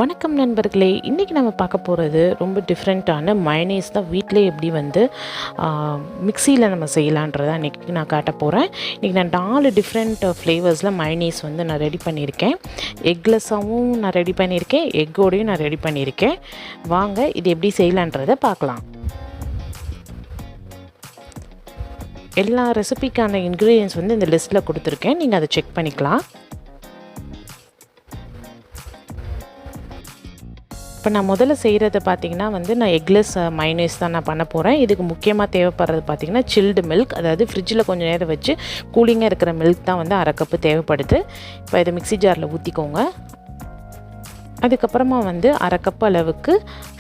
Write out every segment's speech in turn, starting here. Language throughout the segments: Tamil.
வணக்கம் நண்பர்களே, இன்றைக்கி நம்ம பார்க்க போகிறது ரொம்ப டிஃப்ரெண்ட்டான மயனேஸ் தான். வீட்டிலே எப்படி வந்து மிக்சியில் நம்ம செய்யலான்றதை இன்றைக்கி நான் காட்ட போகிறேன். இன்றைக்கி நான் 4 டிஃப்ரெண்ட் ஃப்ளேவர்ஸில் மயனேஸ் வந்து நான் ரெடி பண்ணியிருக்கேன். எக்லெஸ்ஸாகவும் நான் ரெடி பண்ணியிருக்கேன், எக்கோடையும் நான் ரெடி பண்ணியிருக்கேன். வாங்க இது எப்படி செய்யலான்றதை பார்க்கலாம். எல்லா ரெசிபிக்கான இன்க்ரீடியன்ஸ் வந்து இந்த லிஸ்ட்டில் கொடுத்துருக்கேன், நீங்கள் அதை செக் பண்ணிக்கலாம். இப்போ நான் முதல்ல செய்கிறது பார்த்திங்கன்னா வந்து நான் எக்லெஸ் மைனேஸ் தான் நான் பண்ண போகிறேன். இதுக்கு முக்கியமாக தேவைப்படுறது பார்த்திங்கன்னா சில்டு மில்க், அதாவது ஃப்ரிட்ஜில் கொஞ்சம் நேரம் வச்சு கூலிங்காக இருக்கிற மில்க் தான் வந்து 1/2 கப்பு தேவைப்படுது. இப்போ இதை மிக்ஸி ஜாரில் ஊற்றிக்கோங்க. அதுக்கப்புறமா வந்து 1/2 கப் அளவுக்கு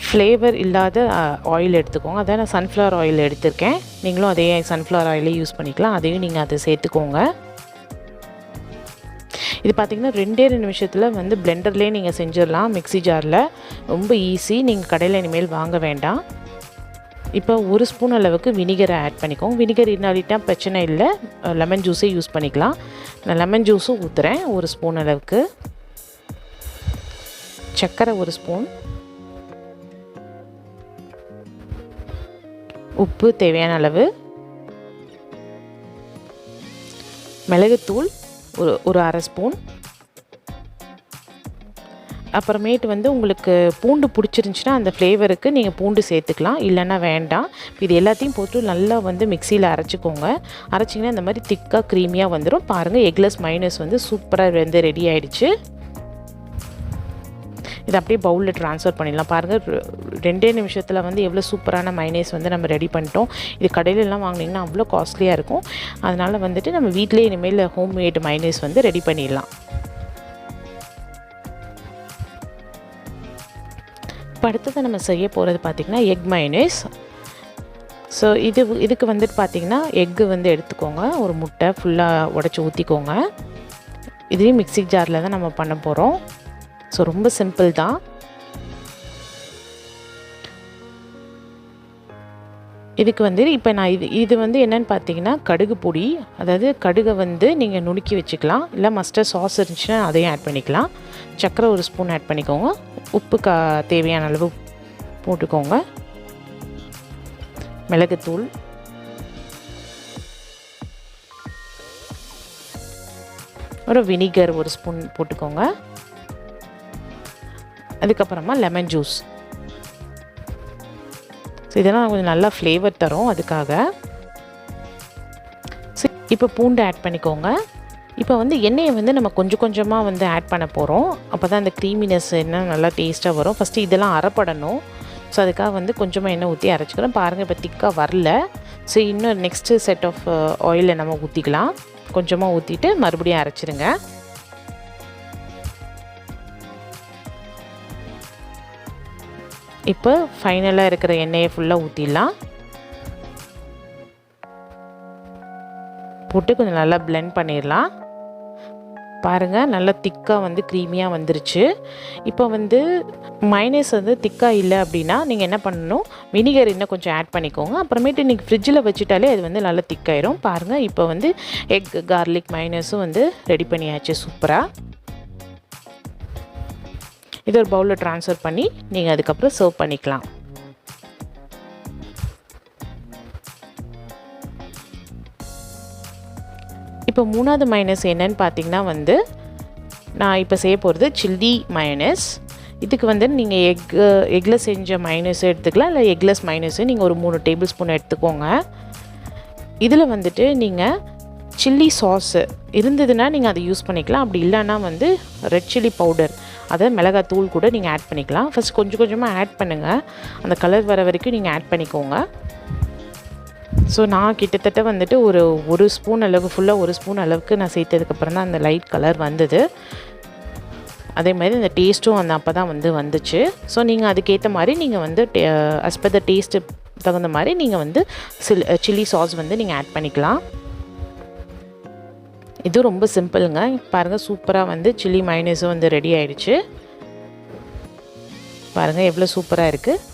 ஃப்ளேவர் இல்லாத ஆயில் எடுத்துக்கோங்க. அதாவது நான் சன்ஃப்ளவர் ஆயில் எடுத்திருக்கேன், நீங்களும் அதே சன்ஃப்ளவர் ஆயிலே யூஸ் பண்ணிக்கலாம். அதையும் நீங்கள் அதை சேர்த்துக்கோங்க. இது பார்த்திங்கன்னா 2 நிமிஷத்தில் வந்து பிளெண்டர்லேயே நீங்கள் செஞ்சிடலாம். மிக்ஸி ஜாரில் ரொம்ப ஈஸி, நீங்கள் கடையில் இனிமேல் வாங்க வேண்டாம். இப்போ 1 ஸ்பூன் அளவுக்கு வினிகரை ஆட் பண்ணிக்கோங்க. வினிகர் இன்னாலிட்டா பிரச்சனை இல்லை, லெமன் ஜூஸே யூஸ் பண்ணிக்கலாம். நான் லெமன் ஜூஸும் ஊற்றுறேன் 1 ஸ்பூன் அளவுக்கு. சர்க்கரை 1 ஸ்பூன், உப்பு தேவையான அளவு, மிளகுத்தூள் ஒரு 1/2 ஸ்பூன். அப்புறமேட்டு வந்து உங்களுக்கு பூண்டு பிடிச்சிருந்துச்சின்னா அந்த ஃப்ளேவருக்கு நீங்கள் பூண்டு சேர்த்துக்கலாம், இல்லைன்னா வேண்டாம். இது எல்லாத்தையும் போட்டு நல்லா வந்து மிக்சியில் அரைச்சிக்கோங்க. அரைச்சிங்கன்னா இந்த மாதிரி திக்காக க்ரீமியாக வந்துடும். பாருங்கள், எக்லெஸ் மைனஸ் வந்து சூப்பராக வந்து ரெடி ஆகிடுச்சு. இதை அப்படியே பவுலில் ட்ரான்ஸ்ஃபர் பண்ணிடலாம். பாருங்கள், 2 நிமிஷத்தில் வந்து எவ்வளோ சூப்பரான மைனேஸ் வந்து நம்ம ரெடி பண்ணிட்டோம். இது கடையிலலாம் வாங்கினீங்கன்னா அவ்வளோ காஸ்ட்லியாக இருக்கும். அதனால் வந்துட்டு நம்ம வீட்டிலே இனிமேல் ஹோம்மேட் மைனேஸ் வந்து ரெடி பண்ணிடலாம். இப்போ அடுத்தது நம்ம செய்ய போகிறது பார்த்திங்கன்னா எக் மைனேஸ். ஸோ இதுக்கு வந்துட்டு பார்த்திங்கன்னா எக்கு வந்து எடுத்துக்கோங்க. ஒரு முட்டை ஃபுல்லாக உடச்சி ஊற்றிக்கோங்க. இதையும் மிக்ஸி ஜாரில் தான் நம்ம பண்ண போகிறோம். ஸோ ரொம்ப சிம்பிள் தான். இதுக்கு வந்து இப்போ நான் இது வந்து என்னென்னு பார்த்தீங்கன்னா கடுகு பொடி, அதாவது கடுகை வந்து நீங்கள் நுணுக்கி வச்சுக்கலாம், இல்லை மஸ்டர்ட் சாஸ் இருந்துச்சுன்னா அதையும் ஆட் பண்ணிக்கலாம். சர்க்கரை 1 ஸ்பூன் ஆட் பண்ணிக்கோங்க. உப்பு தேவையான அளவு போட்டுக்கோங்க. மிளகுத்தூள், ஒரு வினிகர் 1 ஸ்பூன் போட்டுக்கோங்க. அதுக்கப்புறமா லெமன் ஜூஸ். ஸோ இதெல்லாம் கொஞ்சம் நல்லா ஃப்ளேவர் தரும், அதுக்காக. இப்போ பூண்டு ஆட் பண்ணிக்கோங்க. இப்போ வந்து எண்ணெயை வந்து நம்ம கொஞ்சம் கொஞ்சமாக வந்து ஆட் பண்ண போகிறோம். அப்போ தான் அந்த க்ரீமினஸ் என்ன நல்லா டேஸ்ட்டாக வரும். ஃபஸ்ட்டு இதெல்லாம் அரைப்படணும். ஸோ அதுக்காக வந்து கொஞ்சமாக எண்ணெய் ஊற்றி அரைச்சிக்கிறோம். பாருங்கள், இப்போ திக்காக வரல. ஸோ இன்னும் நெக்ஸ்ட்டு செட் ஆஃப் ஆயிலை நம்ம ஊற்றிக்கலாம். கொஞ்சமாக ஊற்றிட்டு மறுபடியும் அரைச்சிருங்க. இப்போ ஃபைனலாக இருக்கிற எண்ணெயை ஃபுல்லாக ஊற்றிடலாம். போட்டு கொஞ்சம் நல்லா பிளெண்ட் பண்ணிடலாம். பாருங்கள், நல்லா திக்காக வந்து க்ரீமியாக வந்துருச்சு. இப்போ வந்து மைனஸ் வந்து திக்காக இல்லை அப்படின்னா நீங்கள் என்ன பண்ணணும், வினிகர் இன்னும் கொஞ்சம் ஆட் பண்ணிக்கோங்க. அப்புறமேட்டு நீங்கள் ஃப்ரிட்ஜில் வச்சுட்டாலே அது வந்து நல்லா திக்காயிரும். பாருங்கள், இப்போ வந்து எக் கார்லிக் மைனஸும் வந்து ரெடி பண்ணியாச்சு சூப்பராக. இது ஒரு பவுலில் ட்ரான்ஸ்ஃபர் பண்ணி நீங்கள் அதுக்கப்புறம் சர்வ் பண்ணிக்கலாம். இப்போ 3வது மைனஸ் என்னன்னு பார்த்தீங்கன்னா வந்து நான் இப்போ செய்ய போகிறது சில்லி மயோனேஸ். இதுக்கு வந்து நீங்கள் எக்கில் செஞ்ச மைனஸும் எடுத்துக்கலாம், இல்லை எக்லெஸ் மைனஸும் நீங்கள் ஒரு 3 டேபிள் ஸ்பூன் எடுத்துக்கோங்க. இதில் வந்துட்டு நீங்கள் சில்லி சாஸ் இருந்ததுன்னா நீங்கள் அதை யூஸ் பண்ணிக்கலாம். அப்படி இல்லைன்னா வந்து ரெட் சில்லி பவுடர், அதாவது மிளகாத்தூள் கூட நீங்கள் ஆட் பண்ணிக்கலாம். ஃபஸ்ட் கொஞ்சம் கொஞ்சமாக ஆட் பண்ணுங்கள், அந்த கலர் வர வரைக்கும் நீங்கள் ஆட் பண்ணிக்கோங்க. ஸோ நான் கிட்டத்தட்ட வந்துட்டு ஒரு ஸ்பூன் அளவு, ஃபுல்லாக 1 ஸ்பூன் அளவுக்கு நான் சேர்த்ததுக்கப்புறம் தான் அந்த லைட் கலர் வந்தது. அதே மாதிரி அந்த டேஸ்ட்டும் அந்த அப்போ தான் வந்து வந்துச்சு. ஸோ நீங்கள் அதுக்கேற்ற மாதிரி நீங்கள் வந்து as per the டேஸ்ட்டு தகுந்த மாதிரி நீங்கள் வந்து சில்லி சாஸ் வந்து நீங்கள் ஆட் பண்ணிக்கலாம். இது ரொம்ப சிம்பிளுங்க. பாருங்கள், சூப்பராக வந்து சில்லி மயோனேஸும் வந்து ரெடி ஆகிடுச்சு. பாருங்கள் எவ்வளோ சூப்பராக இருக்குது.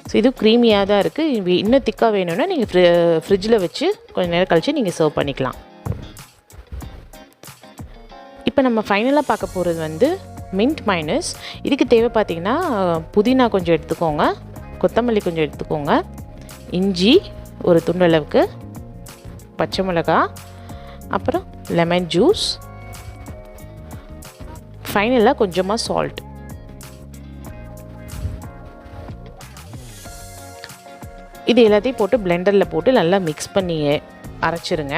ஸோ இது க்ரீமியாக தான் இருக்குது. இன்னும் திக்காக வேணும்னா நீங்கள் ஃப்ரிட்ஜில் வச்சு கொஞ்சம் நேரம் கழித்து நீங்கள் சர்வ் பண்ணிக்கலாம். இப்போ நம்ம ஃபைனலாக பார்க்க போகிறது வந்து மின்ட் மைனஸ். இதுக்கு தேவை பார்த்திங்கன்னா புதினா கொஞ்சம் எடுத்துக்கோங்க, கொத்தமல்லி கொஞ்சம் எடுத்துக்கோங்க, இஞ்சி ஒரு துண்டளவுக்கு, பச்சை மிளகாய், அப்புறம் லெமன் ஜூஸ், ஃபைனலாக கொஞ்சமாக சால்ட். இது எல்லாத்தையும் போட்டு பிளெண்டரில் போட்டு நல்லா மிக்ஸ் பண்ணி அரைச்சிருங்க.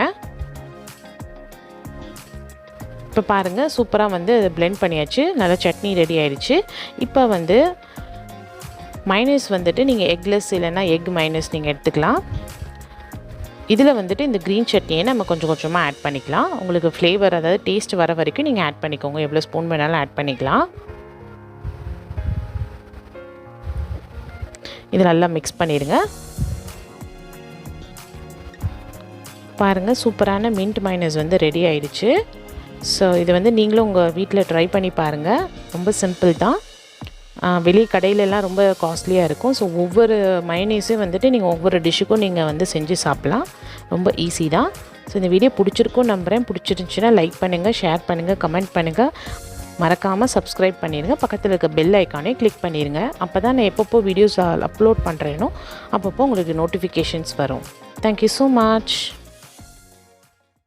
இப்போ பாருங்கள், சூப்பராக வந்து பிளெண்ட் பண்ணியாச்சு, நல்லா சட்னி ரெடி ஆயிடுச்சு. இப்போ வந்து மைனஸ் வந்துட்டு நீங்கள் எக்லெஸ் இல்லைன்னா எக் மைனஸ் நீங்கள் எடுத்துக்கலாம். இதில் வந்துட்டு இந்த க்ரீன் சட்னியை நம்ம கொஞ்சம் கொஞ்சமாக ஆட் பண்ணிக்கலாம். உங்களுக்கு ஃப்ளேவர், அதாவது டேஸ்ட் வர வரைக்கும் நீங்கள் ஆட் பண்ணிக்கோங்க, எவ்வளோ ஸ்பூன் வேணாலும் ஆட் பண்ணிக்கலாம். இது நல்லா மிக்ஸ் பண்ணிடுங்க. பாருங்கள், சூப்பரான மின்ட் மைனஸ் வந்து ரெடி ஆயிடுச்சு. ஸோ இது வந்து நீங்களும் உங்கள் வீட்டில் ட்ரை பண்ணி பாருங்கள். ரொம்ப சிம்பிள் தான். வெளியே கடையிலலாம் ரொம்ப காஸ்ட்லியாக இருக்கும். ஸோ ஒவ்வொரு மயனீஸும் வந்துட்டு நீங்கள் ஒவ்வொரு டிஷ்ஷுக்கும் நீங்கள் வந்து செஞ்சு சாப்பிட்லாம். ரொம்ப ஈஸி தான். ஸோ இந்த வீடியோ பிடிச்சிருக்கும் நம்புகிறேன். பிடிச்சிருந்துச்சுன்னா லைக் பண்ணுங்கள், ஷேர் பண்ணுங்கள், கமெண்ட் பண்ணுங்கள். மறக்காமல் சப்ஸ்கிரைப் பண்ணிடுங்க. பக்கத்தில் இருக்க பெல் ஐக்கானே கிளிக் பண்ணிடுங்க. அப்போ தான் நான் எப்பப்போ வீடியோஸ் அப்லோட் பண்ணுறேனோ அப்பப்போ உங்களுக்கு நோட்டிஃபிகேஷன்ஸ் வரும். Thank you so much.